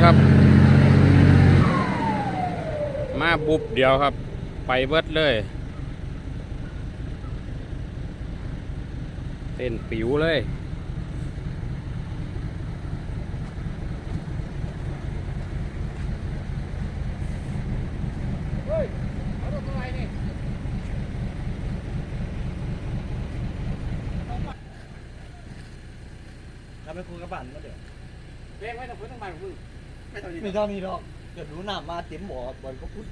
ครับมาบุบเดียวครับไปเบิดเลยเต้นปิ๋วเลยเฮ้ยเอารถอะไรนี่ทำไปคุยกับบ้านมาเดี๋ยวเลี้ยงไว้ต้องพื้นต้องบ้านพึ่งไม่เท่านี้หรอกเกิดรู้หน้ามาเต็มบ่อบ่อนก็พุทธ